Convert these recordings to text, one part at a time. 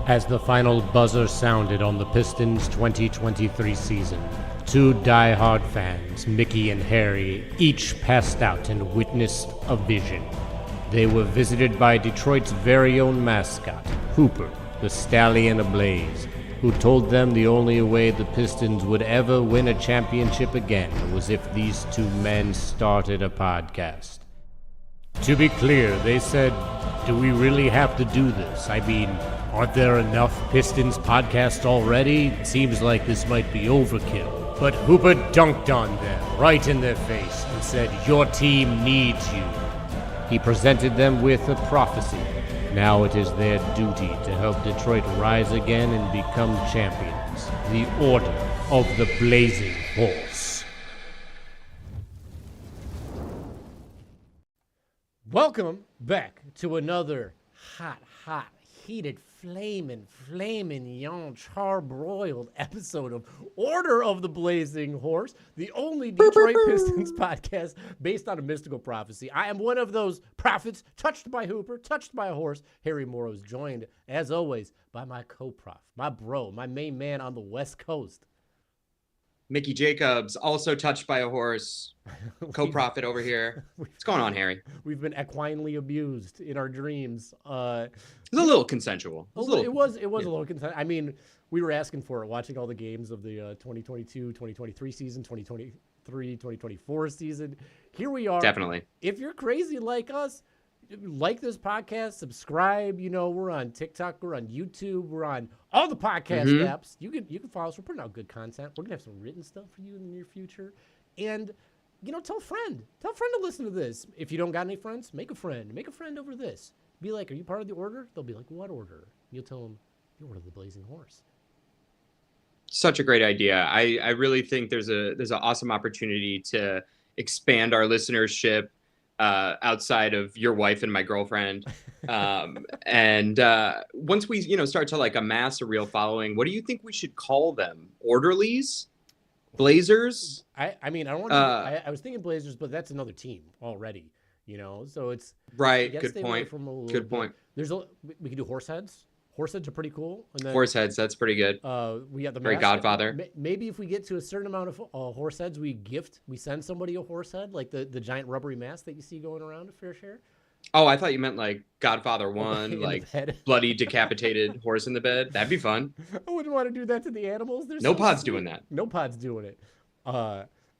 As the final buzzer sounded on the Pistons' 2023 season, two die-hard fans, Mickey and Harry, each passed out and witnessed a vision. They were visited by Detroit's very own mascot, Hooper, the stallion ablaze, who told them the only way the Pistons would ever win a championship again was if these two men started a podcast. To be clear, they said, do we really have to do this? I mean, aren't there enough Pistons podcasts already? It seems like this might be overkill. But Hooper dunked on them, right in their face, and said, your team needs you. He presented them with a prophecy. Now it is their duty to help Detroit rise again and become champions. The Order of the Blazing Horse. Welcome back to another hot, heated, flaming, young, charbroiled episode of Order of the Blazing Horse, the only Detroit Pistons podcast based on a mystical prophecy. I am one of those prophets, touched by Hooper, touched by a horse. Harry Morrow is joined, as always, by my co-prof, my bro, my main man on the West Coast. Mickey Jacobs, also touched by a horse, co-prophet over here. What's going on, Harry? We've been equinely abused in our dreams. It was a little consensual. It was a little consensual. I mean, we were asking for it, watching all the games of the 2022, 2023 season, 2023, 2024 season. Here we are. Definitely. If you're crazy like us, like this podcast, subscribe. You know, we're on TikTok, we're on YouTube, we're on all the podcast apps. You can follow us. We're putting out good content. We're gonna have some written stuff for you in the near future. And you know, tell a friend to listen to this. If you don't got any friends, make a friend over this. Be like, are you part of the order? They'll be like, what order? You'll tell them the Order of the Blazing Horse. Such a great idea. I really think there's an awesome opportunity to expand our listenership outside of your wife and my girlfriend. And once we, start to like amass a real following, what do you think we should call them? Orderlies? Blazers? I mean, I don't want to. I was thinking Blazers, but that's another team already. So it's right. Good point. Good point. We can do horse heads. Horse heads are pretty cool. And then, horse heads, that's pretty good. We got the very Godfather. Maybe if we get to a certain amount of horse heads, we send somebody a horse head, like the giant rubbery mask that you see going around a fair share. Oh, I thought you meant like Godfather 1, like bloody decapitated horse in the bed. That'd be fun. I wouldn't want to do that to the animals. No pod's doing that. No pod's doing it.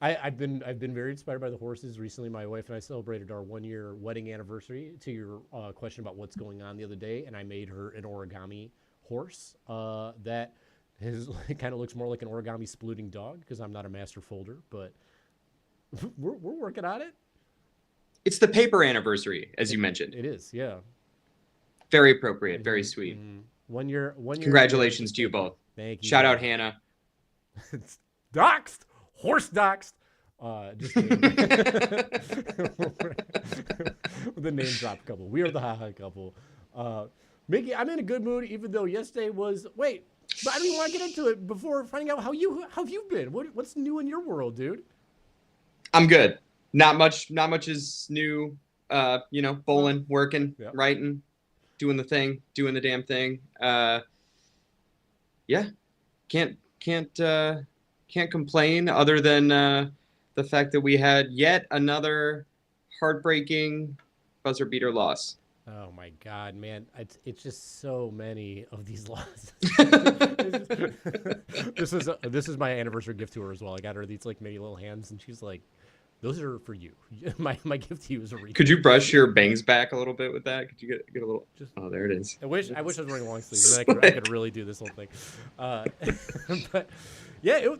I've been very inspired by the horses recently. My wife and I celebrated our 1-year wedding anniversary. To your question about what's going on the other day, and I made her an origami horse that kind of looks more like an origami splooting dog because I'm not a master folder, but we're working on it. It's the paper anniversary, as you mentioned. It is, yeah. Very appropriate, very sweet. 1 year. Congratulations to you both. Thank you. Shout out Hannah. Doxed. Horse doxed. Just kidding. The name drop couple. We are the ha-ha couple. Mickey, I'm in a good mood, even though yesterday was... Wait, but I don't even want to get into it before finding out how have you been? What's new in your world, dude? I'm good. Not much is new. Bowling, working, writing, doing the damn thing. Can't complain other than the fact that we had yet another heartbreaking buzzer beater loss. Oh my God, man! It's just so many of these losses. This is my anniversary gift to her as well. I got her these like mini little hands, and she's like, "Those are for you." My gift to you is a wreath. Could you brush your bangs back a little bit with that? Could you get a little? Oh, there it is. I wish I was wearing long sleeves, and I could really do this whole thing. But yeah,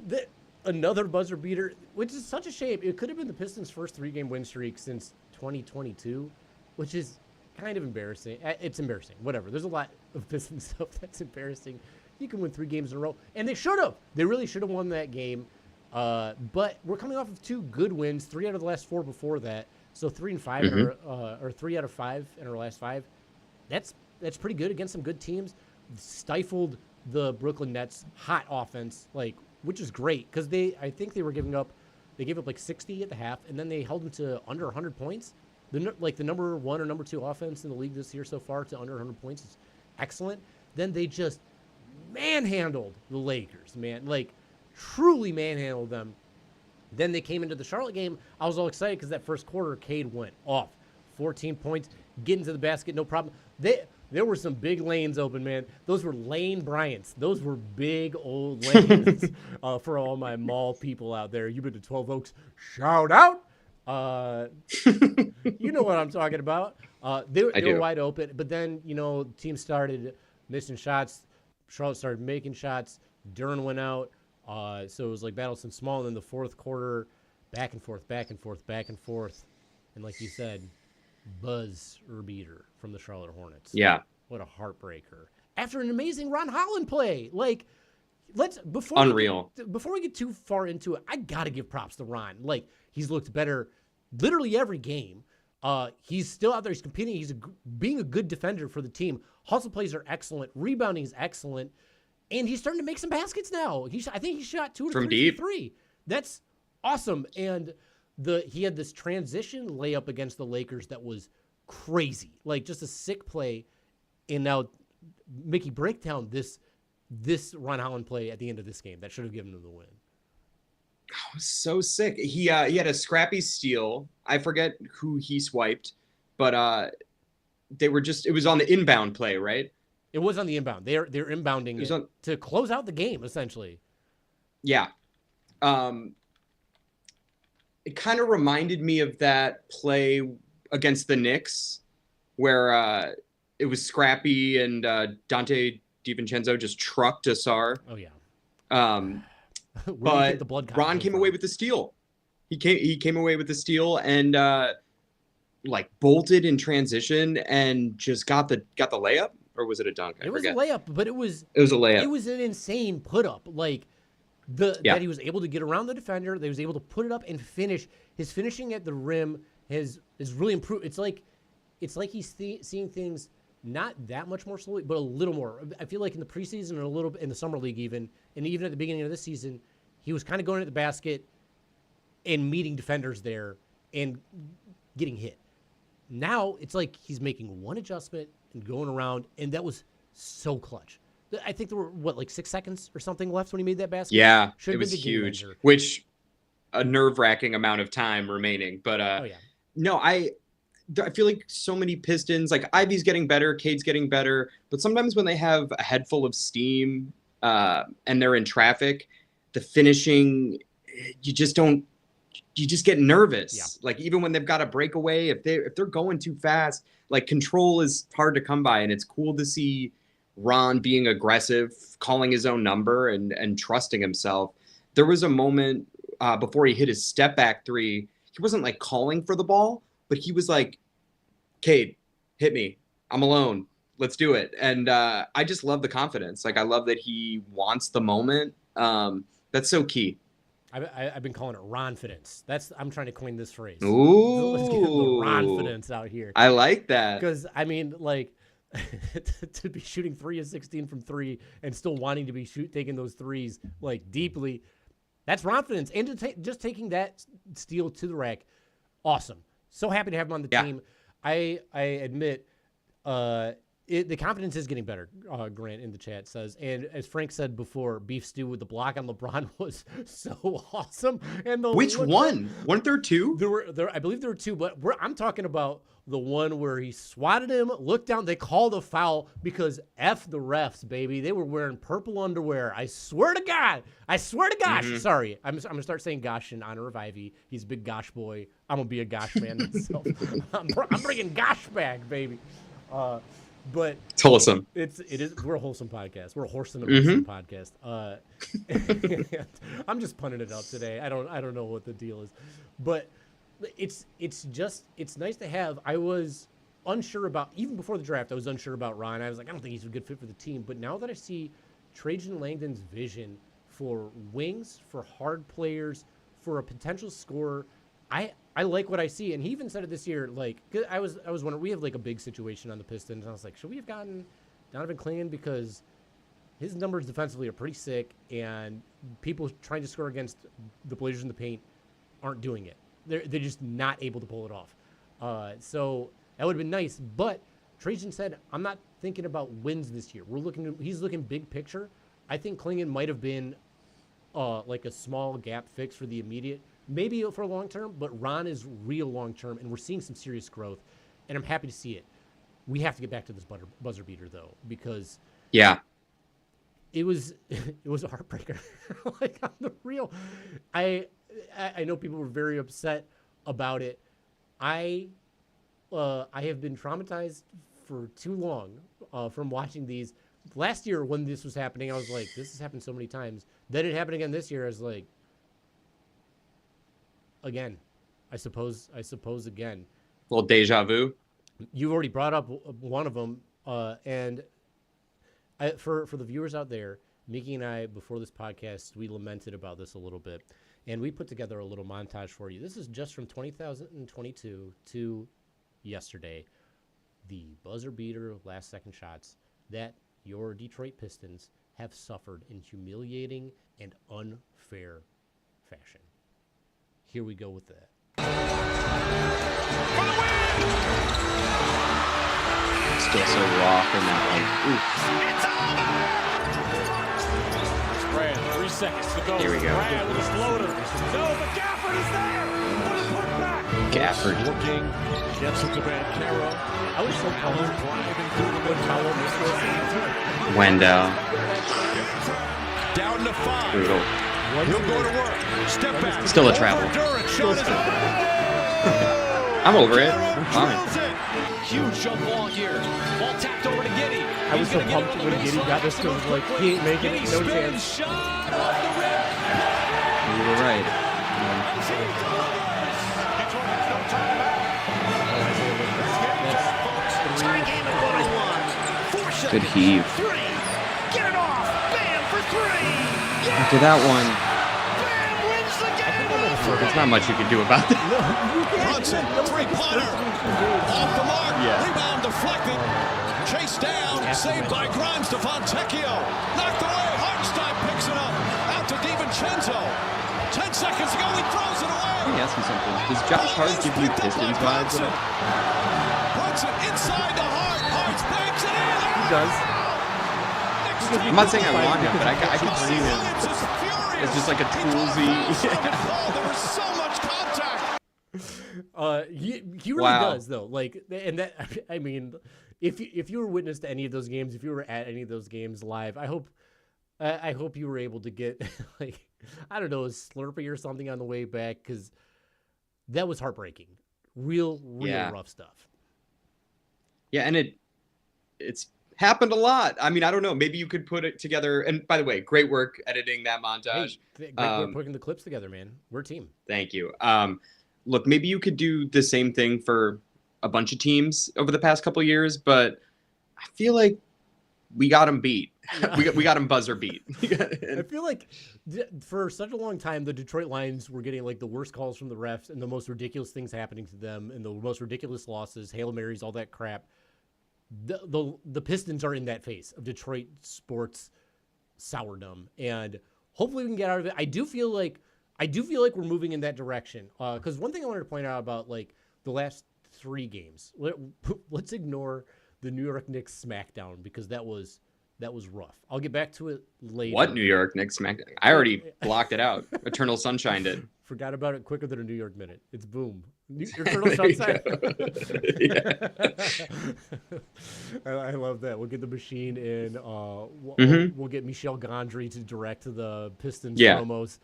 another buzzer beater, which is such a shame. It could have been the Pistons' first 3-game win streak since 2022, which is kind of embarrassing. It's embarrassing. Whatever. There's a lot of Pistons stuff that's embarrassing. You can win 3 games in a row, and they should have. They really should have won that game. But we're coming off of 2 good wins, 3 out of the last 4 before that. So 3 and 5, or 3 out of 5 in our last 5. That's pretty good against some good teams. Stifled the Brooklyn Nets' hot offense, which is great because I think they gave up like 60 at the half, and then they held them to under 100 points. The number 1 or number 2 offense in the league this year so far to under 100 points is excellent. then they just manhandled the Lakers, man. Like, truly manhandled them. Then they came into the Charlotte game. I was all excited because that first quarter, Cade went off. 14 points, get into the basket, no problem. There were some big lanes open, man. Those were Lane Bryants. Those were big old lanes for all my mall people out there. You've been to 12 Oaks. Shout out. You know what I'm talking about. They were wide open. But then, teams started missing shots. Charlotte started making shots. Duren went out. So it was like Battleston Small. And then the fourth quarter, back and forth. And like you said, buzz beater from the Charlotte Hornets. Yeah. What a heartbreaker. After an amazing Ron Holland play. Like, Unreal. Before we get too far into it, I got to give props to Ron. Like, he's looked better literally every game. He's still out there. He's competing. He's being a good defender for the team. Hustle plays are excellent. Rebounding is excellent. And he's starting to make some baskets now. I think he shot 2 or 3 from deep. 3. That's awesome. And he had this transition layup against the Lakers that was crazy. Like, just a sick play. And now, Mickey, break down this Ron Holland play at the end of this game that should have given him the win. Oh, so sick. He had a scrappy steal. I forget who he swiped, but it was on the inbound play, right? It was on the inbound. They're inbounding it to close out the game, essentially. Yeah. It kind of reminded me of that play against the Knicks where it was scrappy and Dante DiVincenzo just trucked Asar. Oh, yeah. But Ron came away with the steal. He came away with the steal and bolted in transition and just got the layup. Or was it a dunk? It was a layup, but it was a layup. It was an insane put up. Like that he was able to get around the defender, that he was able to put it up and finish. His finishing at the rim is really improved. It's like he's seeing things not that much more slowly, but a little more. I feel like in the preseason and a little bit in the summer league even at the beginning of this season, he was kind of going at the basket and meeting defenders there and getting hit. Now it's like he's making one adjustment and going around, and that was so clutch. I think there were, 6 seconds or something left when he made that basket? Yeah, it was huge, which a nerve-wracking amount of time remaining. But no, I feel like so many Pistons, like Ivy's getting better, Cade's getting better, but sometimes when they have a head full of steam and they're in traffic, the finishing, you just get nervous. Yeah. Like even when they've got a breakaway, if they're going too fast, like control is hard to come by. And it's cool to see Ron being aggressive, calling his own number and trusting himself. There was a moment before he hit his step back 3. He wasn't like calling for the ball, but he was like, Cade, hit me. I'm alone. Let's do it. And I just love the confidence. Like I love that he wants the moment. That's so key. I've been calling it Ronfidence. I'm trying to coin this phrase. Ooh. Let's get the Ronfidence out here. I like that. Because, to be shooting 3 of 16 from 3 and still wanting to be taking those threes, deeply, that's Ronfidence. And just taking that steal to the rack, awesome. So happy to have him on the team. I admit, the confidence is getting better, Grant in the chat says. And as Frank said before, beef stew with the block on LeBron was so awesome. And which one? Weren't there 2? I believe there were 2, but I'm talking about the one where he swatted him, looked down. They called a foul because F the refs, baby. They were wearing purple underwear. I swear to God. Gosh. Mm-hmm. Sorry. I'm going to start saying gosh in honor of Ivy. He's a big gosh boy. I'm going to be a gosh man myself. I'm bringing gosh back, baby. But it's wholesome. It is. We're a wholesome podcast. We're a wholesome podcast. I'm just punning it up today. I don't know what the deal is, but it's nice to have. I was unsure about, even before the draft, I was unsure about Ron. I was like, I don't think he's a good fit for the team. But now that I see Trajan Langdon's vision for wings, for hard players, for a potential scorer, I like what I see. And he even said it this year, I was wondering, we have a big situation on the Pistons. And I was like, should we have gotten Donovan Clingan? Because his numbers defensively are pretty sick, and people trying to score against the Blazers in the paint aren't doing it. They're just not able to pull it off. So that would have been nice. But Trajan said, I'm not thinking about wins this year. He's looking big picture. I think Klingon might have been like a small gap fix for the immediate, maybe for long term, but Ron is real long term, and we're seeing some serious growth, and I'm happy to see it. We have to get back to this buzzer beater though, because it was a heartbreaker. Like on the real, I know people were very upset about it. I have been traumatized for too long from watching these. Last year when this was happening, I was like, this has happened so many times. Then it happened again this year. I was like, again, I suppose again. A little deja vu. You already brought up one of them, and for the viewers out there, Mickey and I, before this podcast, we lamented about this a little bit, and we put together a little montage for you. This is just from 2022 to yesterday. The buzzer beater last-second shots that your Detroit Pistons have suffered in humiliating and unfair fashion. Here we go with that. Still so raw from that one. Brad, 3 seconds to go. Here we go. Brad with a floater. No, but Gafford is there. What a put back. Gafford. Looking, gets it to Bancaro. I was so pumped Driving through the middle. Wendell. Down to 5. Brutal. He'll go to work. Step back. Still a travel. I'm over it. I'm fine. Huge jump ball here. Ball tapped over to Giddey. I was so pumped when Giddey got this because like he ain't making it, no chance. Shot off the rim. You were right. Good heave. Get it off. Bam for 3. After that one, Bam wins the game. there's not much you can do about that. Brunson, three-pointer, off the mark, Yeah. rebound deflected, chased down, saved by Grimes to Fontecchio, knocked away, Hartenstein picks it up, out to DiVincenzo, 10 seconds ago, he throws it away. Let me ask you something. Does Josh Hart give you Pistons vibes at all? Brunson inside the Hart, Hart's banks it in. He does. I'm not saying I want him, but I can see him. Williams is furious. It's just like a toolsy. There was so much contact. He really Wow. does though. Like, and that I mean, if you were witness to any of those games, if you were at any of those games live, I hope you were able to get like, I don't know, a Slurpee or something on the way back, because that was heartbreaking. Real Yeah. rough stuff. Yeah, and it's happened a lot. I mean, I don't know. Maybe you could put it together. And by the way, great work editing that montage. Hey, we're putting the clips together, man. We're a team. Thank you. Look, maybe you could do the same thing for a bunch of teams over the past couple of years, but I feel like we got them beat. we got them buzzer beat. I feel like for such a long time, the Detroit Lions were getting like the worst calls from the refs and the most ridiculous things happening to them and the most ridiculous losses, Hail Marys, all that crap. The Pistons are in that phase of Detroit sports sourdom, and hopefully we can get out of it. I do feel like we're moving in that direction. Because one thing I wanted to point out about like the last 3 games, let's ignore the New York Knicks smackdown because that was rough. I'll get back to it later. What New York Knicks smackdown? I already blocked it out. Eternal Sunshine did. Forgot about it quicker than a New York minute. It's boom. Eternal Sunshine. Yeah. I love that. We'll get the machine in. We'll get Michel Gondry to direct the Pistons promos.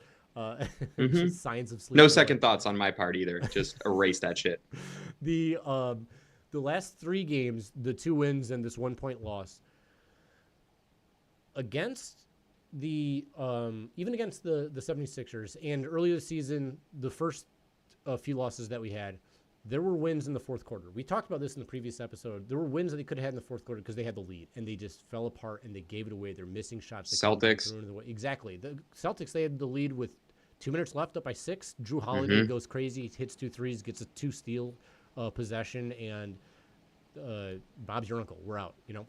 Just signs of sleep. No second thoughts on my part either. Just erase that shit. The last 3 games, the 2 wins and this 1-point loss against the even against the 76ers, and earlier this season, the first few losses that we had, there were wins in the fourth quarter. We talked about this in the previous episode. There were wins that they could have had in the fourth quarter because they had the lead, and they just fell apart, and they gave it away. They're missing shots. Celtics. Exactly. The Celtics, they had the lead with 2 minutes left, up by 6. Drew Holiday goes crazy, hits 2 threes, gets a 2-steal possession, and Bob's your uncle. We're out, you know.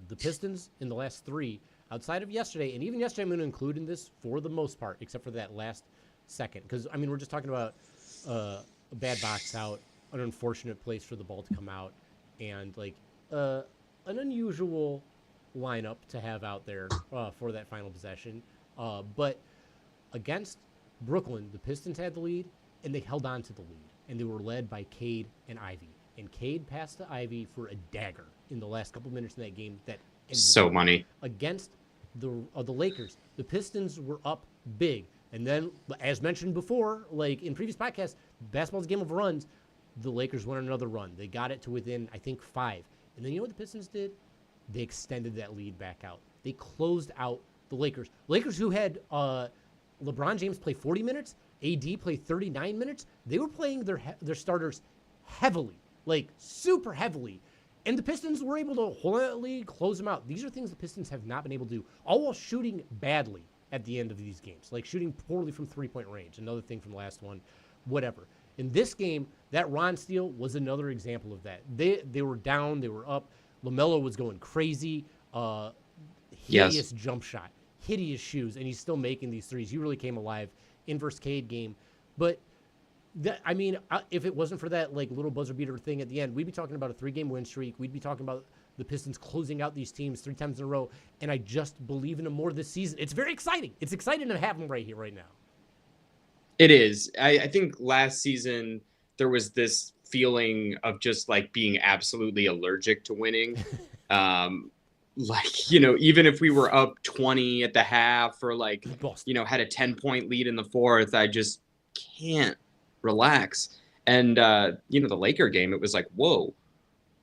The Pistons in the last 3, outside of yesterday, and even yesterday I'm going to include in this for the most part, except for that last second. Because, I mean, we're just talking about a bad box out, an unfortunate place for the ball to come out. And, like, an unusual lineup to have out there for that final possession. But against Brooklyn, the Pistons had the lead, and they held on to the lead. And they were led by Cade and Ivy. And Cade passed to Ivy for a dagger in the last couple minutes in that game. That So money. Against the Lakers, the Pistons were up big. And then, as mentioned before, like in previous podcasts, basketball's a game of runs. The Lakers went on another run. They got it to within, I think, 5. And then you know what the Pistons did? They extended that lead back out. They closed out the Lakers. Lakers who had LeBron James play 40 minutes, AD play 39 minutes. They were playing their starters heavily, like super heavily. And the Pistons were able to quietly close them out. These are things the Pistons have not been able to do, all while shooting badly at the end of these games, like shooting poorly from three-point range. Another thing from the last one, whatever. In this game, that Ron steal was another example of that. They were down, they were up. LaMelo was going crazy. Hideous jump shot, hideous shoes, and he's still making these threes. He really came alive in versus Cade game. But if it wasn't for that like little buzzer beater thing at the end, we'd be talking about a 3-game win streak. We'd be talking about the Pistons closing out these teams 3 times in a row. And I just believe in them more this season. It's very exciting. It's exciting to have them right here, right now. It is. I think last season there was this feeling of just like being absolutely allergic to winning. Like, even if we were up 20 at the half or like, had a 10-point lead in the fourth, I just can't relax. And, the Laker game, it was like, whoa,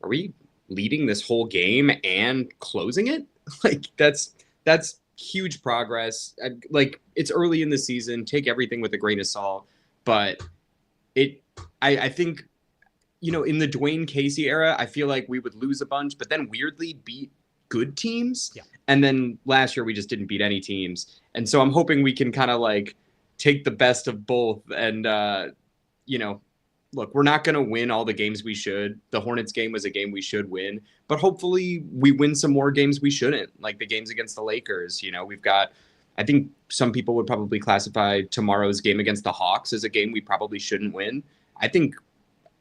are we leading this whole game and closing it? Like, that's huge progress. Like, it's early in the season. Take everything with a grain of salt. But I think, in the Dwayne Casey era, I feel like we would lose a bunch, but then weirdly beat good teams. Yeah. And then last year we just didn't beat any teams. And so I'm hoping we can kind of like take the best of both. And, look, we're not going to win all the games we should. The Hornets game was a game we should win, but hopefully we win some more games we shouldn't, like the games against the Lakers. We've got, I think some people would probably classify tomorrow's game against the Hawks as a game we probably shouldn't win. I think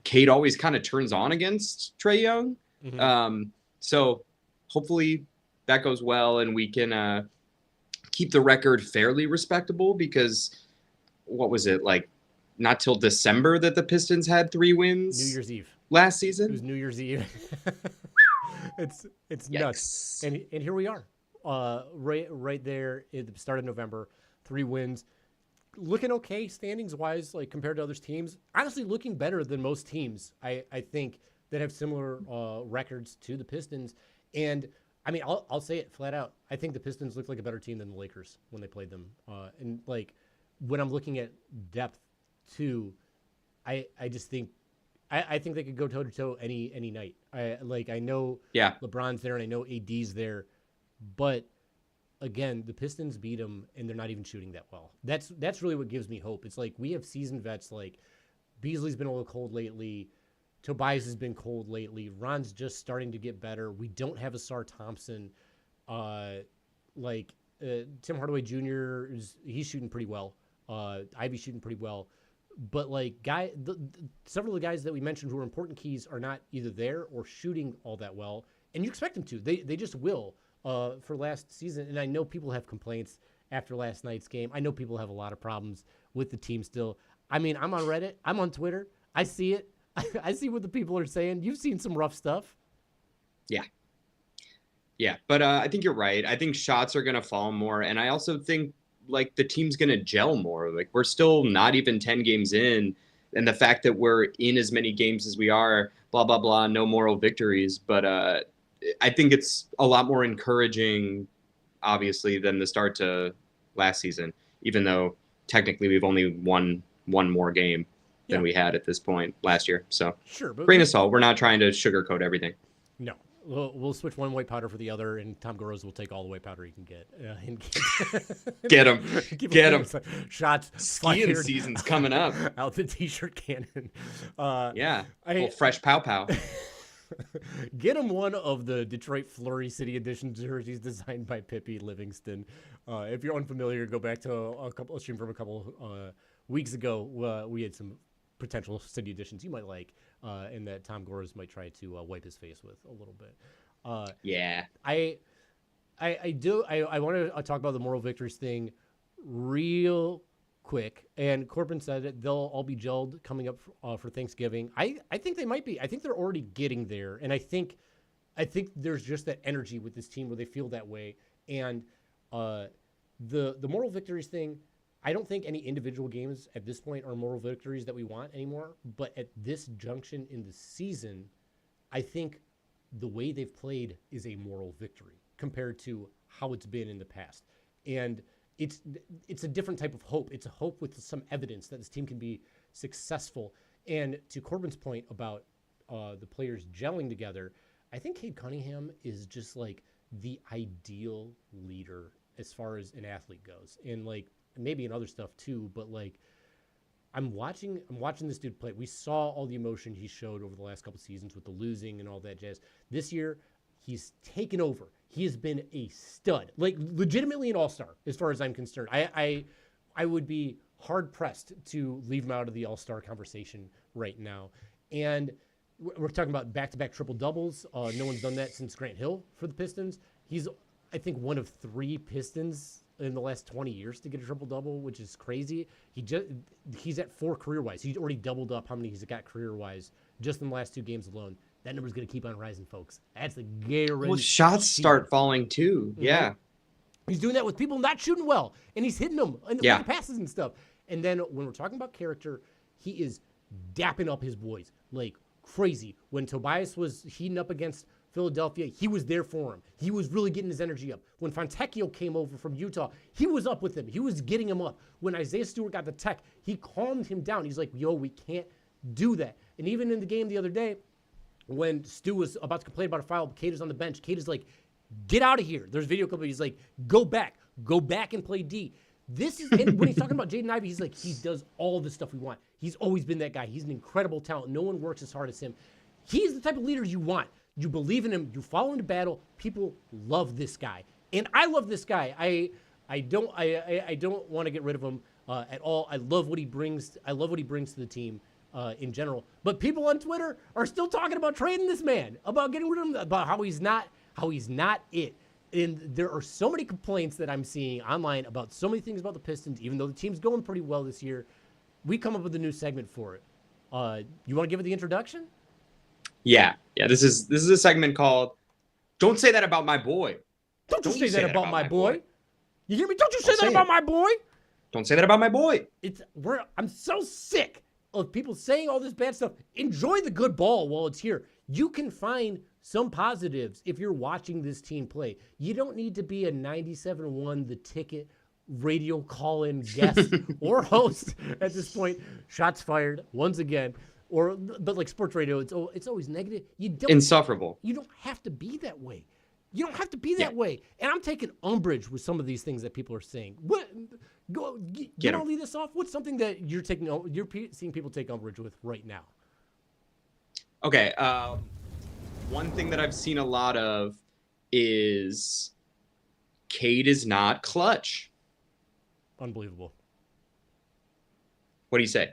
Cade always kind of turns on against Trae Young. Mm-hmm. So hopefully that goes well and we can keep the record fairly respectable, because what was it, like not till December that the Pistons had 3 wins? New Year's Eve. Last season? It was New Year's Eve. It's nuts. And here we are. Right there at the start of November, 3 wins. Looking okay standings-wise, like compared to other teams. Honestly, looking better than most teams, I think, that have similar records to the Pistons. And, I mean, I'll say it flat out. I think the Pistons look like a better team than the Lakers when they played them. And, like, when I'm looking at depth, too, I just think I think they could go toe-to-toe any night. I know LeBron's there and I know AD's there, but again, the Pistons beat them and they're not even shooting that well. That's really what gives me hope. It's like we have seasoned vets. Like Beasley's been a little cold lately. Tobias has been cold lately. Ron's just starting to get better. We don't have Asar Thompson. Tim Hardaway Jr. He's shooting pretty well. Ivy's shooting pretty well. But like several of the guys that we mentioned who are important keys are not either there or shooting all that well. And you expect them to. They just will for last season. And I know people have complaints after last night's game. I know people have a lot of problems with the team still. I mean, I'm on Reddit. I'm on Twitter. I see it. I see what the people are saying. You've seen some rough stuff. Yeah. But I think you're right. I think shots are going to fall more. And I also think like the team's going to gel more. Like we're still not even 10 games in. And the fact that we're in as many games as we are, blah, blah, blah, no moral victories. But I think it's a lot more encouraging, obviously, than the start to last season, even though technically we've only won one more game than we had at this point last year. So sure, but grain of salt. We're not trying to sugarcoat everything. No. We'll switch one white powder for the other, and Tom Goroza will take all the white powder he can get. Get him. Get him. Shots. Skiing season's coming up. Out the T-shirt cannon. Fresh pow. Get him one of the Detroit Flurry City Edition jerseys designed by Pippi Livingston. If you're unfamiliar, go back to a stream from a couple weeks ago. We had some potential City Editions you might like, and that Tom Gores might try to wipe his face with a little bit. Yeah. I want to talk about the moral victories thing real quick. And Corbin said that they'll all be gelled coming up for Thanksgiving. I think they might be. I think they're already getting there, and I think there's just that energy with this team where they feel that way. And the moral victories thing, I don't think any individual games at this point are moral victories that we want anymore. But at this junction in the season, I think the way they've played is a moral victory compared to how it's been in the past. And it's a different type of hope. It's a hope with some evidence that this team can be successful. And to Corbin's point about the players gelling together, I think Cade Cunningham is just like the ideal leader as far as an athlete goes. And like maybe in other stuff too, but like I'm watching this dude play. We saw all the emotion he showed over the last couple seasons with the losing and all that jazz. This year, he's taken over. He has been a stud, like legitimately an all-star as far as I'm concerned. I would be hard-pressed to leave him out of the all-star conversation right now. And we're talking about back-to-back triple-doubles. No one's done that since Grant Hill for the Pistons. He's, I think, one of 3 Pistons in the last 20 years to get a triple-double, which is crazy. He's at 4 career-wise. He's already doubled up how many he's got career-wise just in the last 2 games alone. That number's going to keep on rising, folks. That's the guarantee. Well, shots start falling too. Yeah. He's doing that with people not shooting well, and he's hitting them and the passes and stuff. And then when we're talking about character, he is dapping up his boys like crazy. When Tobias was heating up against Philadelphia, he was there for him. He was really getting his energy up. When Fontecchio came over from Utah, he was up with him. He was getting him up. When Isaiah Stewart got the tech, he calmed him down. He's like, yo, we can't do that. And even in the game the other day, when Stu was about to complain about a foul, Cade is on the bench. Cade is like, get out of here. There's video clip. He's like, go back and play D. This is when he's talking about Jaden Ivey, he's like, he does all the stuff we want. He's always been that guy. He's an incredible talent. No one works as hard as him. He's the type of leader you want. You believe in him. You follow him to battle. People love this guy, and I love this guy. I don't want to get rid of him at all. I love what he brings. I love what he brings to the team. In general, but people on Twitter are still talking about trading this man, about getting rid of him, about how he's not it. And there are so many complaints that I'm seeing online about so many things about the Pistons, even though the team's going pretty well this year. We come up with a new segment for it. You want to give it the introduction? Yeah. This is a segment called "Don't Say That About My Boy." Don't you say that about my boy? You hear me? Don't you say that about my boy? Don't say that about my boy. I'm so sick of people saying all this bad stuff. Enjoy the good ball while it's here. You can find some positives if you're watching this team play. You don't need to be a 97.1 The Ticket radio call-in guest or host at this point. Shots fired once again. But like sports radio, it's always negative. Insufferable. You don't have to be that way. You don't have to be that way. And I'm taking umbrage with some of these things that people are saying. You want to lead this off? What's something that you're seeing people take umbrage with right now? Okay. One thing that I've seen a lot of is Cade is not clutch. Unbelievable. What do you say?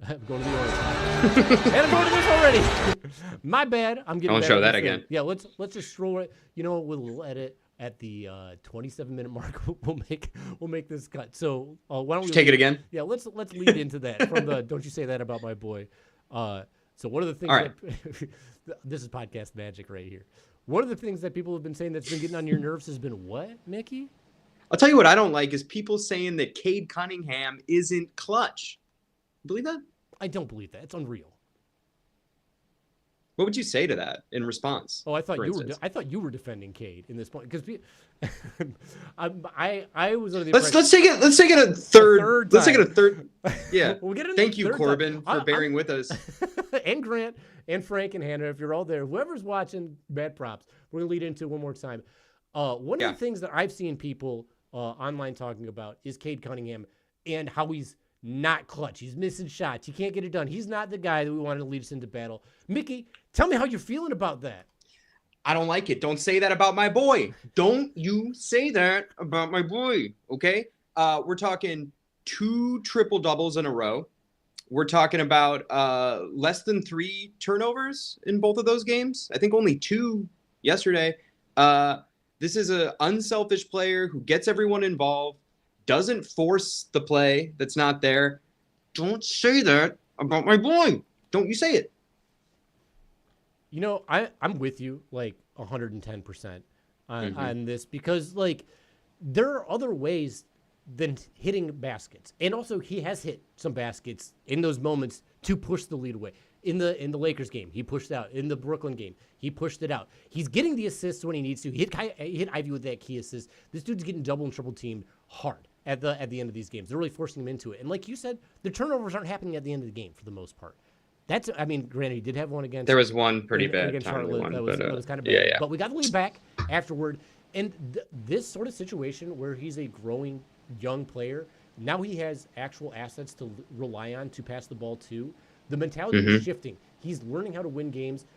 I'm going to the Orioles. And I'm going to this already. My bad. I'm getting. Don't show that again. Yeah, let's just stroll it. You know, we'll edit at the 27-minute mark. We'll make this cut. So why don't we take it again? Yeah, let's lead into that from the "Don't you say that about my boy." So one of the things that this is podcast magic right here. One of the things that people have been saying that's been getting on your nerves has been what, Mickey? I'll tell you what I don't like is people saying that Cade Cunningham isn't clutch. Believe that? I don't believe that. It's unreal. What would you say to that in response? Oh, I thought you were defending Cade in this point because I was under the impression. Let's take it a third. Let's take it a third. Yeah. We'll get Thank you, Corbin, for bearing with us. And Grant and Frank and Hannah, if you're all there, whoever's watching, bad props. We're gonna lead into it one more time. One of the things that I've seen people online talking about is Cade Cunningham and how he's not clutch. He's missing shots. He can't get it done. He's not the guy that we wanted to lead us into battle. Mickey, tell me how you're feeling about that. I don't like it. Don't say that about my boy. Don't you say that about my boy, okay? We're talking 2 triple-doubles in a row. We're talking about less than 3 turnovers in both of those games. I think only 2 yesterday. This is an unselfish player who gets everyone involved, doesn't force the play that's not there. Don't say that about my boy. Don't you say it. You know, I'm with you like 110% on this, because like there are other ways than hitting baskets. And also he has hit some baskets in those moments to push the lead away. In the Lakers game, he pushed out. In the Brooklyn game, he pushed it out. He's getting the assists when he needs to. He hit Ivy with that key assist. This dude's getting double and triple teamed hard at the end of these games. They're really forcing him into it. And like you said, the turnovers aren't happening at the end of the game for the most part. That's, I mean, granted, he did have one against. There was one pretty bad against time. Charlotte. That was kind of bad. Yeah. But we got the lead back afterward. And this sort of situation where he's a growing young player, now he has actual assets to rely on to pass the ball to. The mentality is shifting. He's learning how to win games.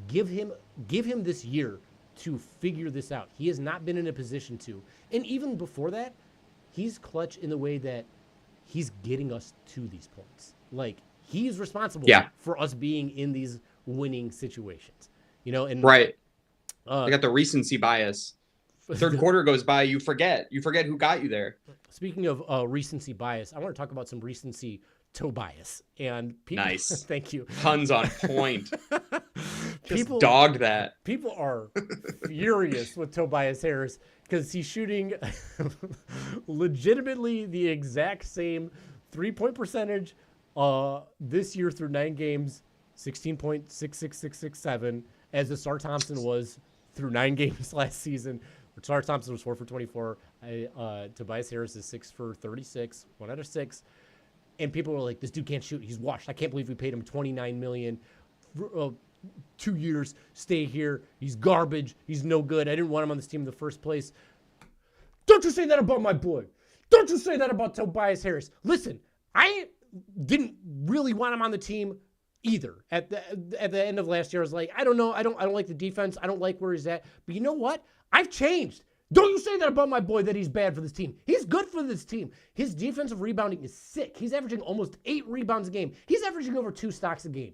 Give him this year to figure this out. He has not been in a position to. And even before that, he's clutch in the way that he's getting us to these points. Like, he's responsible for us being in these winning situations. You know, and right. I got the recency bias. Third quarter goes by, you forget who got you there. Speaking of recency bias, I want to talk about some recency Tobias. And people, nice. Thank you. Tons on point. Just dogged that. People are furious with Tobias Harris because he's shooting legitimately the exact same 3-point percentage this year through 9 games, 16.66667, as Asar Thompson was through 9 games last season. Asar Thompson was 4 for 24. Tobias Harris is 6 for 36, 1 out of 6. And people were like, this dude can't shoot. He's washed. I can't believe we paid him $29 million, 2 years, stay here. He's garbage. He's no good. I didn't want him on this team in the first place. Don't you say that about my boy. Don't you say that about Tobias Harris. Listen, I didn't really want him on the team either. At the end of last year, I was like, I don't know. I don't like the defense. I don't like where he's at. But you know what? I've changed. Don't you say that about my boy, that he's bad for this team. He's good for this team. His defensive rebounding is sick. He's averaging almost 8 rebounds a game. He's averaging over 2 stocks a game,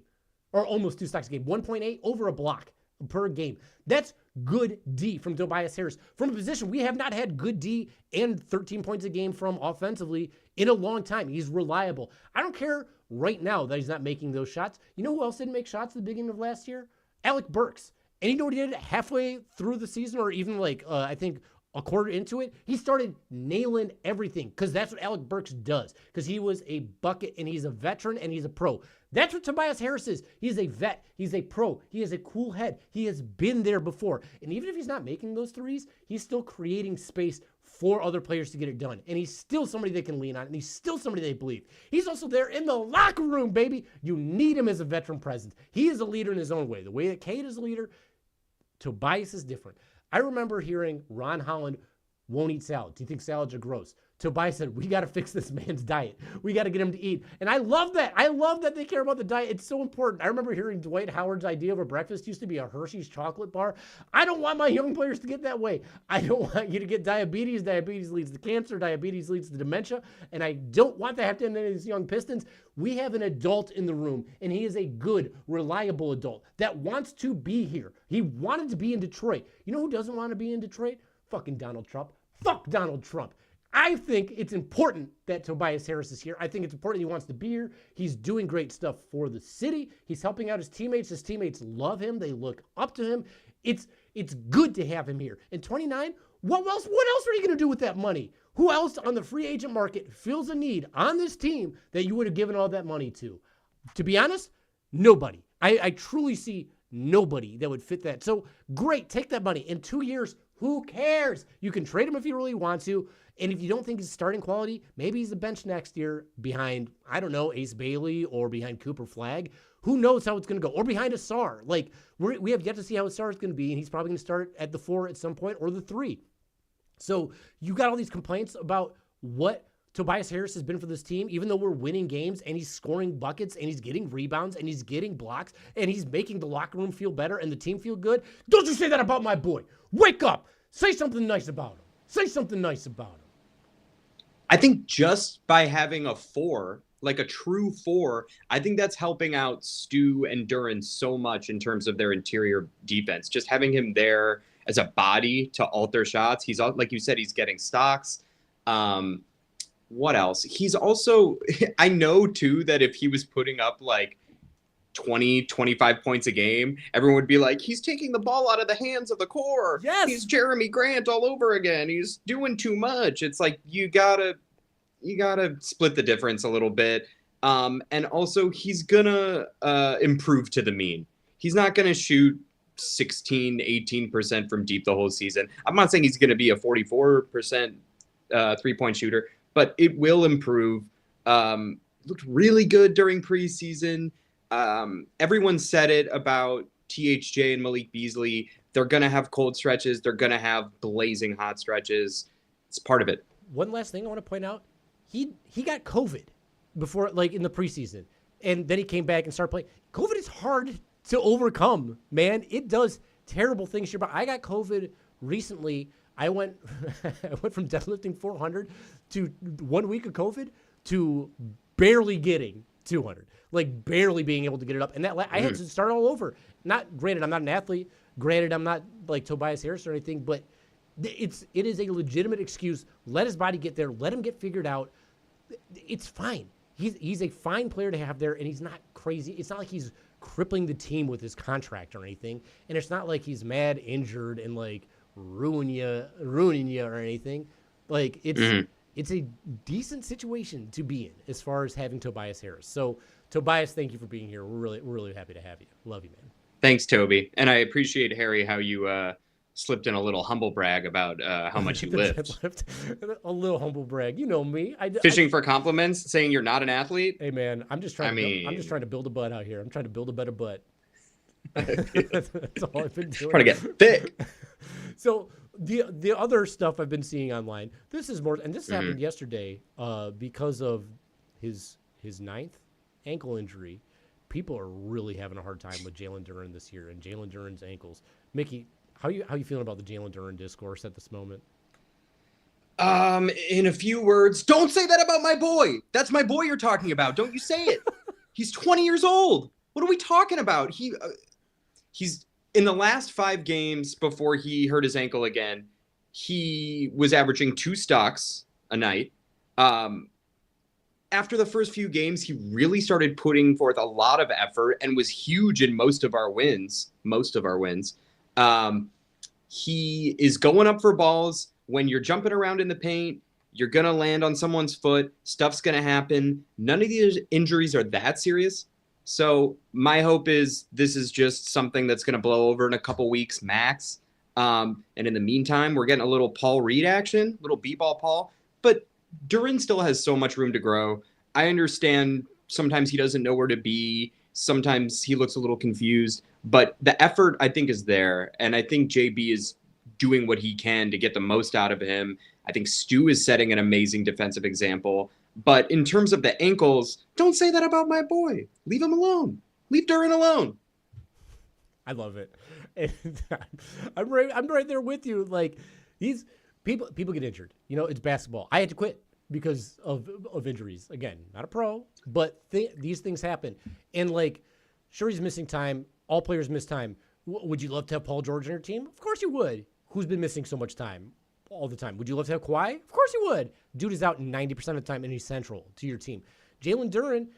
or almost 2 stocks a game, 1.8 over a block per game. That's good D from Tobias Harris. From a position we have not had good D and 13 points a game from offensively in a long time. He's reliable. I don't care right now that he's not making those shots. You know who else didn't make shots at the beginning of last year? Alec Burks. And you know what he did halfway through the season, or even like, I think a quarter into it? He started nailing everything, because that's what Alec Burks does, because he was a bucket and he's a veteran and he's a pro. That's what Tobias Harris is. He's a vet. He's a pro. He has a cool head. He has been there before. And even if he's not making those threes, he's still creating space for other players to get it done. And he's still somebody they can lean on, and he's still somebody they believe. He's also there in the locker room, baby. You need him as a veteran presence. He is a leader in his own way. The way that Cade is a leader, Tobias is different. I remember hearing Ron Holland won't eat salad. Do you think salads are gross? Tobias said, we got to fix this man's diet. We got to get him to eat. And I love that. I love that they care about the diet. It's so important. I remember hearing Dwight Howard's idea of a breakfast used to be a Hershey's chocolate bar. I don't want my young players to get that way. I don't want you to get diabetes. Diabetes leads to cancer. Diabetes leads to dementia. And I don't want that to happen to any of these young Pistons. We have an adult in the room, and he is a good, reliable adult that wants to be here. He wanted to be in Detroit. You know who doesn't want to be in Detroit? Fucking Donald Trump. Fuck Donald Trump. I think it's important that Tobias Harris is here. I think it's important he wants to be here. He's doing great stuff for the city. He's helping out his teammates. His teammates love him. They look up to him. It's good to have him here. And 29, what else are you going to do with that money? Who else on the free agent market feels a need on this team that you would have given all that money to? To be honest, nobody. I truly see nobody that would fit that. So great, take that money. In 2 years, who cares? You can trade him if you really want to. And if you don't think he's starting quality, maybe he's a bench next year behind, I don't know, Ace Bailey or behind Cooper Flagg. Who knows how it's going to go? Or behind Asar. Like, we have yet to see how Asar is going to be, and he's probably going to start at the 4 at some point or the 3. So you got all these complaints about what Tobias Harris has been for this team, even though we're winning games and he's scoring buckets and he's getting rebounds and he's getting blocks and he's making the locker room feel better and the team feel good. Don't you say that about my boy. Wake up. Say something nice about him. Say something nice about him. I think just by having a 4, like a true 4, I think that's helping out Stu and Duran so much in terms of their interior defense. Just having him there as a body to alter shots. He's, like you said, he's getting stocks. What else? He's also, I know too that if he was putting up like 20, 25 points a game, everyone would be like, he's taking the ball out of the hands of the core. Yes. He's Jeremy Grant all over again. He's doing too much. It's like, you gotta split the difference a little bit. And also he's gonna improve to the mean. He's not gonna shoot 16, 18% from deep the whole season. I'm not saying he's gonna be a 44% 3-point shooter, but it will improve. Looked really good during preseason. Everyone said it about THJ and Malik Beasley. They're going to have cold stretches. They're going to have blazing hot stretches. It's part of it. One last thing I want to point out. He got COVID before, like in the preseason, and then he came back and started playing. COVID is hard to overcome, man. It does terrible things to your body. I got COVID recently. I went from deadlifting 400 to 1 week of COVID to barely getting 200, like barely being able to get it up. And that I had to start all over. Not granted, I'm not an athlete. Granted, I'm not like Tobias Harris or anything, but it is a legitimate excuse. Let his body get there. Let him get figured out. It's fine. He's a fine player to have there, and he's not crazy. It's not like he's crippling the team with his contract or anything. And it's not like he's mad, injured, and like ruining you or anything. Like it's a decent situation to be in as far as having Tobias Harris. So Tobias, thank you for being here. We're really happy to have you. Love you, man. Thanks, Toby. And I appreciate, Harry, how you slipped in a little humble brag about how much you lift. A little humble brag. You know me. Fishing for compliments, saying you're not an athlete. Hey, man, I'm just trying to build a butt out here. I'm trying to build a better butt. That's all I've been doing. Trying to get thick. So the other stuff I've been seeing online, this is more, and this happened yesterday because of his 9th ankle injury. People are really having a hard time with Jalen Duren this year and Jalen Duren's ankles. Mickey, how you feeling about the Jalen Duren discourse at this moment? In a few words, don't say that about my boy. That's my boy you're talking about. Don't you say it. He's 20 years old. What are we talking about? He's in the last 5 games before he hurt his ankle again, he was averaging 2 stocks a night. After the first few games, he really started putting forth a lot of effort and was huge in most of our wins. He is going up for balls. When you're jumping around in the paint, you're going to land on someone's foot. Stuff's going to happen. None of these injuries are that serious. So my hope is this is just something that's going to blow over in a couple weeks max. And in the meantime, we're getting a little Paul Reed action, little b-ball Paul. But Duren still has so much room to grow. I understand sometimes he doesn't know where to be. Sometimes he looks a little confused. But the effort, I think, is there. And I think JB is doing what he can to get the most out of him. I think Stu is setting an amazing defensive example. But in terms of the ankles, don't say that about my boy. Leave him alone. Leave Duren alone. I love it. And I'm right there with you. Like these people get injured. You know, it's basketball. I had to quit because of injuries. Again, not a pro, but these things happen. And like, sure, he's missing time. All players miss time. Would you love to have Paul George on your team? Of course you would. Who's been missing so much time all the time? Would you love to have Kawhi? Of course you would. Dude is out 90% of the time and he's central to your team. Jalen Duren,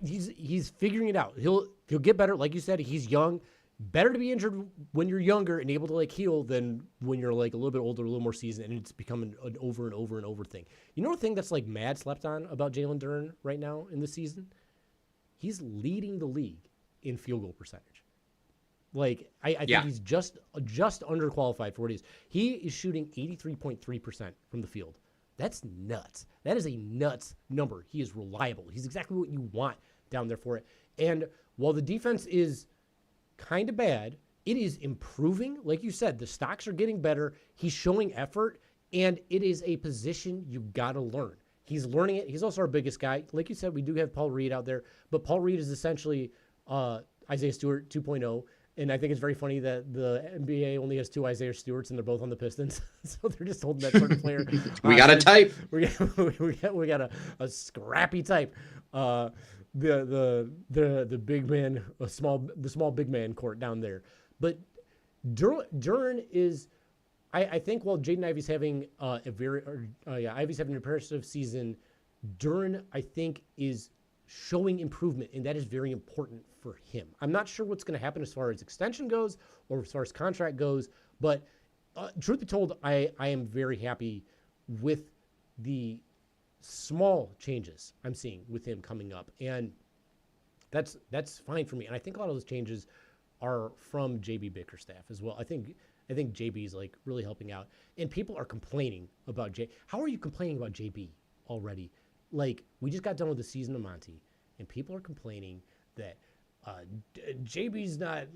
he's figuring it out. He'll get better. Like you said, he's young. Better to be injured when you're younger and able to like heal than when you're like a little bit older, a little more seasoned, and it's becoming an over and over and over thing. You know the thing that's like mad slept on about Jalen Duren right now in this season? He's leading the league in field goal percentage. Like I think he's just underqualified for what he is. He is shooting 83.3% from the field. That's nuts. That is a nuts number. He is reliable. He's exactly what you want down there for it. And while the defense is kind of bad, it is improving. Like you said, the stocks are getting better. He's showing effort, and it is a position you got to learn. He's learning it. He's also our biggest guy. Like you said, we do have Paul Reed out there, but Paul Reed is essentially Isaiah Stewart 2.0. And I think it's very funny that the NBA only has 2 Isaiah Stewarts, and they're both on the Pistons. So they're just holding that sort of player. We got a type. We got a scrappy type. The big man, the small big man court down there. But Duren is, I think, while Jaden Ivey's having Ivey's having an impressive season, Duren, I think, is showing improvement, and that is very important for him. I'm not sure what's going to happen as far as extension goes or as far as contract goes, but truth be told, I am very happy with the small changes I'm seeing with him coming up, and that's fine for me. And I think a lot of those changes are from JB Bickerstaff as well. I think JB is like really helping out, and people are complaining about How are you complaining about JB already? Like, we just got done with the season of Monty, and people are complaining that JB's not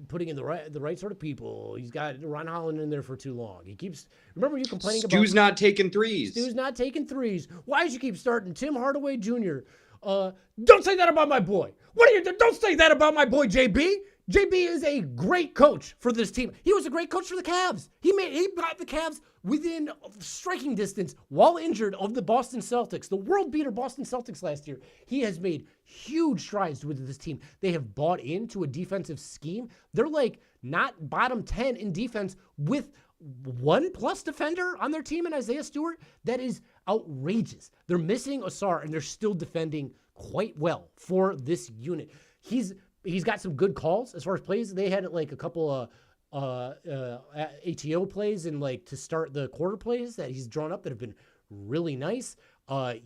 putting in the right sort of people. He's got Ron Holland in there for too long. He keeps, remember you complaining about Stu's not taking threes. Stu's not taking threes. Why did you keep starting Tim Hardaway Jr.? Don't say that about my boy. Don't say that about my boy JB. JB is a great coach for this team. He was a great coach for the Cavs. He got the Cavs within striking distance while injured of the Boston Celtics, the world beater Boston Celtics last year. He has made huge strides with this team. They have bought into a defensive scheme. They're like not bottom 10 in defense with 1+ defender on their team in Isaiah Stewart. That is outrageous. They're missing Asar, and they're still defending quite well for this unit. He's got some good calls as far as plays. They had like a couple of ATO plays and like to start the quarter plays that he's drawn up that have been really nice.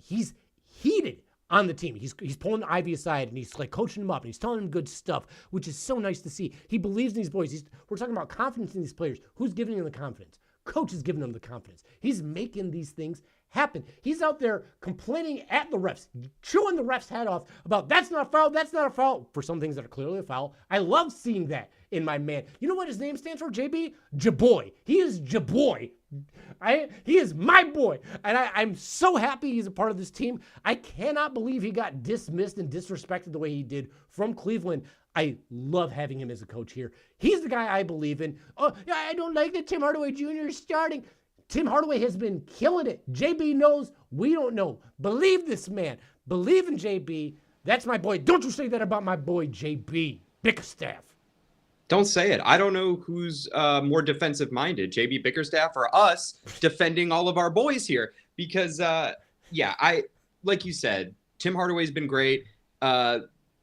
He's heated on the team. He's pulling Ivy aside and he's like coaching him up and he's telling him good stuff, which is so nice to see. He believes in these boys. We're talking about confidence in these players. Who's giving them the confidence? Coach is giving them the confidence. He's making these things happen. He's out there complaining at the refs, chewing the refs' head off about that's not a foul, for some things that are clearly a foul. I love seeing that in my man. You know what his name stands for, JB? Jaboy. He is Jaboy. He is my boy. And I'm so happy he's a part of this team. I cannot believe he got dismissed and disrespected the way he did from Cleveland. I love having him as a coach here. He's the guy I believe in. Oh, yeah, I don't like that Tim Hardaway Jr. is starting. Tim Hardaway has been killing it. JB knows. We don't know. Believe this man. Believe in JB. That's my boy. Don't you say that about my boy, JB Bickerstaff. Don't say it. I don't know who's more defensive-minded, JB Bickerstaff or us defending all of our boys here. Because, like you said, Tim Hardaway's been great.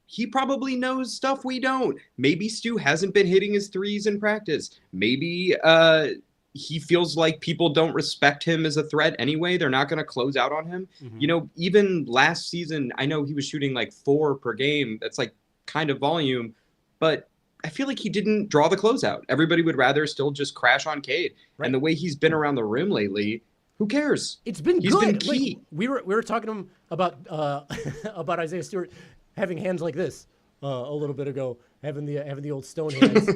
He probably knows stuff we don't. Maybe Stu hasn't been hitting his threes in practice. Maybe he feels like people don't respect him as a threat anyway. They're not going to close out on him. Mm-hmm. You know, even last season, I know he was shooting like 4 per game. That's like kind of volume. But I feel like he didn't draw the closeout. Everybody would rather still just crash on Cade. Right. And the way he's been around the rim lately, who cares? It's been He's good. Been key. Like, we were talking to him about about Isaiah Stewart having hands like this a little bit ago, having the old stone hands.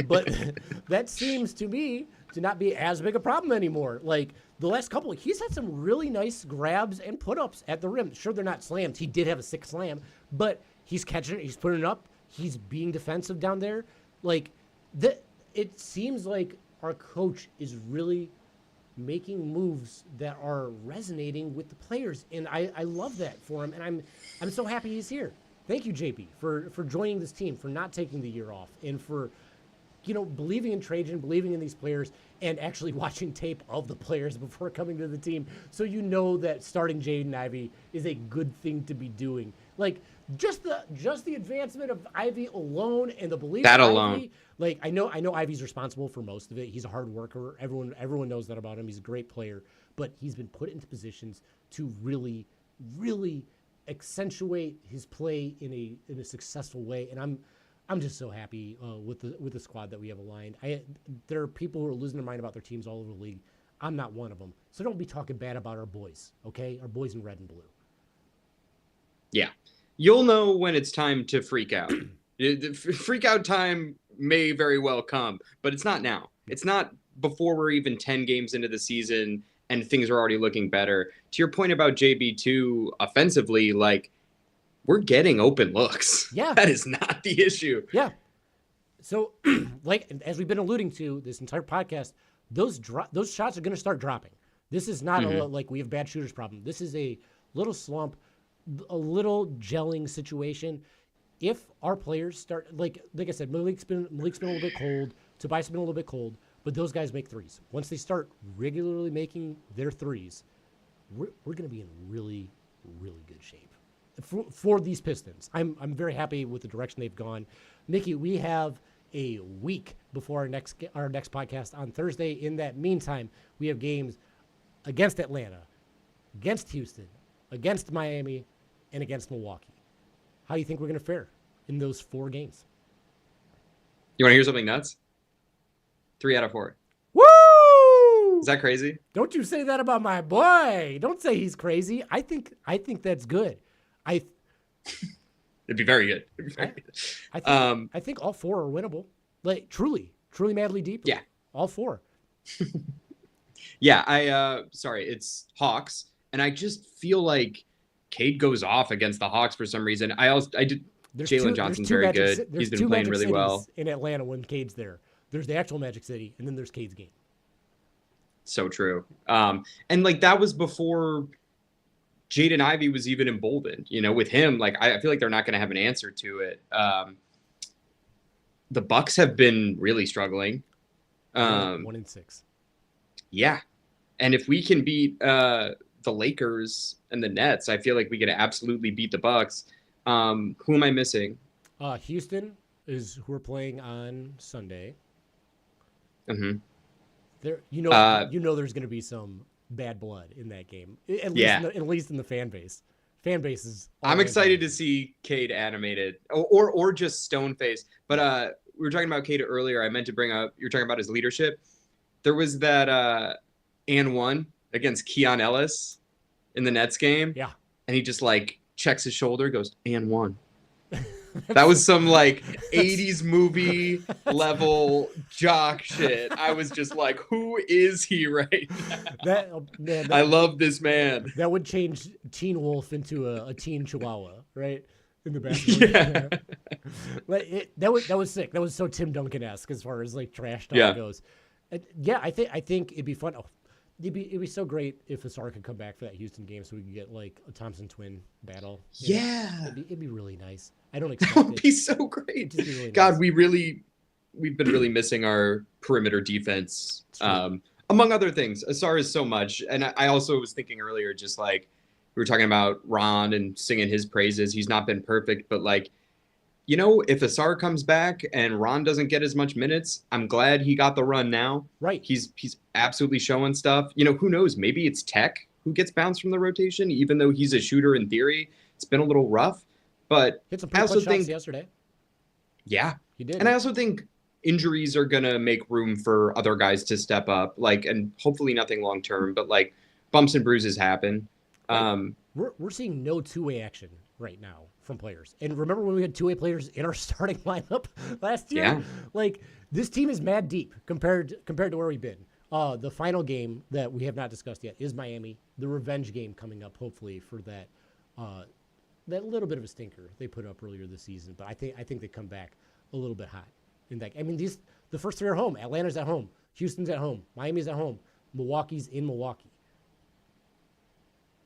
But that seems to me to not be as big a problem anymore. Like the last couple, he's had some really nice grabs and put-ups at the rim. Sure, they're not slams. He did have a 6 slam, but he's catching it. He's putting it up. He's being defensive down there. Like it seems like our coach is really making moves that are resonating with the players, and I love that for him. And I'm so happy he's here. Thank you, JP, for joining this team, for not taking the year off, and for believing in Trajan, believing in these players, and actually watching tape of the players before coming to the team, so you know that starting Jaden Ivey is a good thing to be doing. Like just the advancement of Ivey alone and the belief that in alone. Ivey, like I know Ivey's responsible for most of it. He's a hard worker. Everyone knows that about him. He's a great player, but he's been put into positions to really, really accentuate his play in a successful way, and I'm just so happy with the squad that we have aligned. There are people who are losing their mind about their teams all over the league. I'm not one of them. So don't be talking bad about our boys, okay? Our boys in red and blue. Yeah. You'll know when it's time to freak out. The freak out time may very well come, but it's not now. It's not before we're even 10 games into the season and things are already looking better. To your point about JB2 offensively, like, we're getting open looks. Yeah. That is not the issue. Yeah. So, like as we've been alluding to this entire podcast, those shots are going to start dropping. This is not like we have bad shooters problem. This is a little slump, a little gelling situation. If our players start, like I said, Malik's been a little bit cold, Tobias has been a little bit cold, but those guys make threes. Once they start regularly making their threes, we're going to be in really, really good shape for these Pistons. I'm very happy with the direction they've gone. Mickey, we have a week before our next podcast on Thursday. In that meantime, we have games against Atlanta, against Houston, against Miami, and against Milwaukee. How do you think we're going to fare in those 4 games? You want to hear something nuts? 3 out of 4. Woo! Is that crazy? Don't you say that about my boy. Don't say he's crazy. I think that's good. It'd be very good. It'd be very good. I think all 4 are winnable. Like truly madly deeply. Yeah. All 4. Yeah, sorry, it's Hawks, and I just feel like Cade goes off against the Hawks for some reason. Jalen Johnson's very good. He's been playing really well in Atlanta when Cade's there. There's the actual Magic City, and then there's Cade's game. So true. And like that was before Jaden Ivey was even emboldened. You know, with him, like I feel like they're not going to have an answer to it. The Bucks have been really struggling. 1-6. Yeah, and if we can beat the Lakers and the Nets, I feel like we could absolutely beat the Bucks. Who am I missing? Houston is who we're playing on Sunday. Mm-hmm. There, there's going to be some bad blood in that game. At least in the fan base. Fan base is. I'm excited to see Cade animated, or just stone face. But we were talking about Cade earlier. I meant to bring up. You're talking about his leadership. There was that and 1 against Keon Ellis in the Nets game. Yeah, and he just like checks his shoulder, goes and 1. That was some like 80s movie level jock shit. I was just like, who is he right now? I love this man. That would change Teen Wolf into a Teen Chihuahua, right? In the basketball. Yeah. That was sick. That was so Tim Duncan-esque as far as like trash talk goes. Yeah, I think it'd be fun. Oh, it'd be so great if Asar could come back for that Houston game, so we could get like a Thompson twin battle. Yeah, it'd be really nice. I don't expect that would be so great. Be really God, nice. we've been really missing our perimeter defense, among other things. Asar is so much, and I also was thinking earlier, just like we were talking about Ron and singing his praises. He's not been perfect, but like, you know, if Asar comes back and Ron doesn't get as much minutes, I'm glad he got the run now. Right. He's absolutely showing stuff. You know, who knows? Maybe it's Tech who gets bounced from the rotation, even though he's a shooter in theory. It's been a little rough, but hit some I also think yesterday. Yeah, he did. And I also think injuries are gonna make room for other guys to step up, like, and hopefully nothing long term, but like bumps and bruises happen. We're seeing no 2-way action right now from players. And remember when we had 2-way players in our starting lineup last year? Yeah. Like this team is mad deep compared to where we've been. The final game that we have not discussed yet is Miami. The revenge game coming up, hopefully, for that little bit of a stinker they put up earlier this season. But I think they come back a little bit hot in that. I mean, the first 3 are home. Atlanta's at home. Houston's at home. Miami's at home. Milwaukee's in Milwaukee.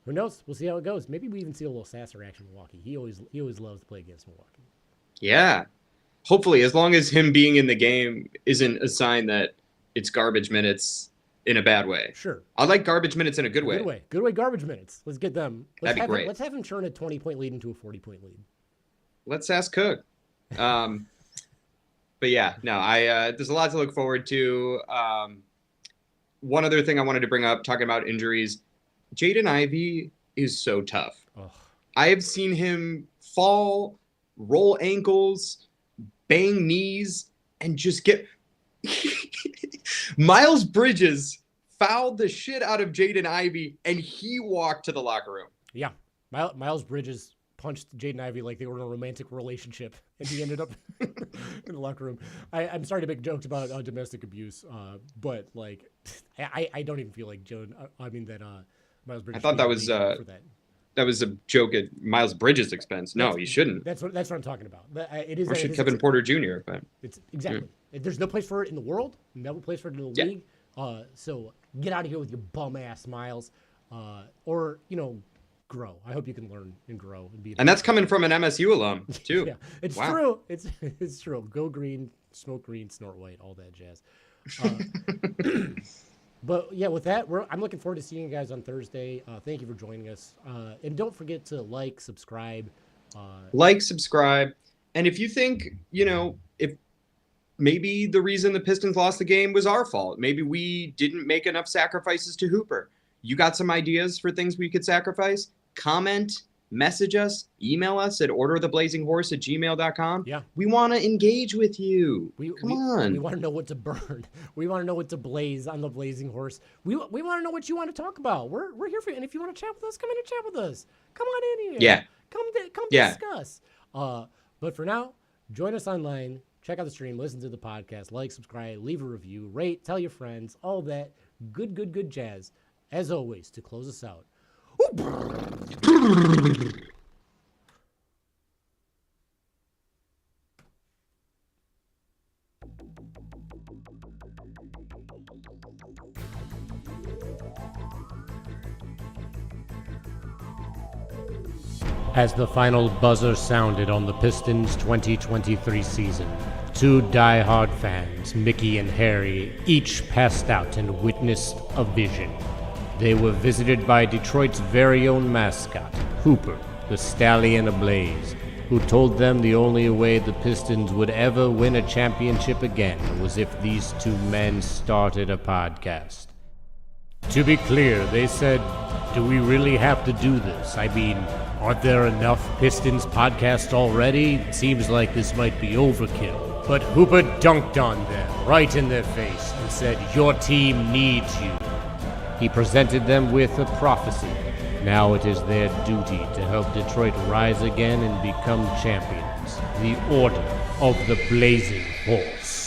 Who knows? We'll see how it goes. Maybe we even see a little Sasser action in Milwaukee. He always loves to play against Milwaukee. Yeah. Hopefully, as long as him being in the game isn't a sign that it's garbage minutes in a bad way. Sure. I like garbage minutes in a good way. Good way garbage minutes. Let's get them. That'd be great. Let's have him turn a 20-point lead into a 40-point lead. Let's ask Cook. But yeah, no, there's a lot to look forward to. One other thing I wanted to bring up, talking about injuries, Jaden Ivey is so tough. Oh. I have seen him fall, roll ankles, bang knees, and just get Miles Bridges fouled the shit out of Jaden Ivey, and he walked to the locker room. Yeah, Miles Bridges punched Jaden Ivey like they were in a romantic relationship, and he ended up in the locker room. I'm sorry to make jokes about domestic abuse, but like I don't even feel like Miles Bridges. I thought that was for that. that was a joke at Miles Bridges' expense. No, he shouldn't. That's what I'm talking about. It is. Or should Kevin Porter Jr. But it's exactly. There's no place for it in the world. No place for it in the league. So get out of here with your bum ass Miles, or grow. I hope you can learn and grow and be. And that's coming from an MSU alum too. Yeah, it's true. It's true. Go green, smoke green, snort white, all that jazz. But yeah, with that, I'm looking forward to seeing you guys on Thursday. Thank you for joining us, and don't forget to like, subscribe. Subscribe, and if you think if maybe the reason the Pistons lost the game was our fault, maybe we didn't make enough sacrifices to Hooper. You got some ideas for things we could sacrifice? Comment, message us, email us at ordertheblazing horse@gmail.com. Yeah. We want to engage with you. Come on. We want to know what to burn. We want to know what to blaze on the Blazing Horse. We want to know what you want to talk about. We're here for you. And if you want to chat with us, come in and chat with us. Come on in here. Yeah. Come discuss. But for now, join us online. Check out the stream. Listen to the podcast. Like, subscribe, leave a review, rate, tell your friends, all that good jazz. As always, to close us out. As the final buzzer sounded on the Pistons' 2023 season, two die-hard fans, Mickey and Harry, each passed out and witnessed a vision. They were visited by Detroit's very own mascot, Hooper, the stallion ablaze, who told them the only way the Pistons would ever win a championship again was if these two men started a podcast. To be clear, they said, do we really have to do this? I mean, aren't there enough Pistons podcasts already? It seems like this might be overkill. But Hooper dunked on them, right in their face, and said, your team needs you. He presented them with a prophecy. Now it is their duty to help Detroit rise again and become champions. The Order of the Blazing Horse.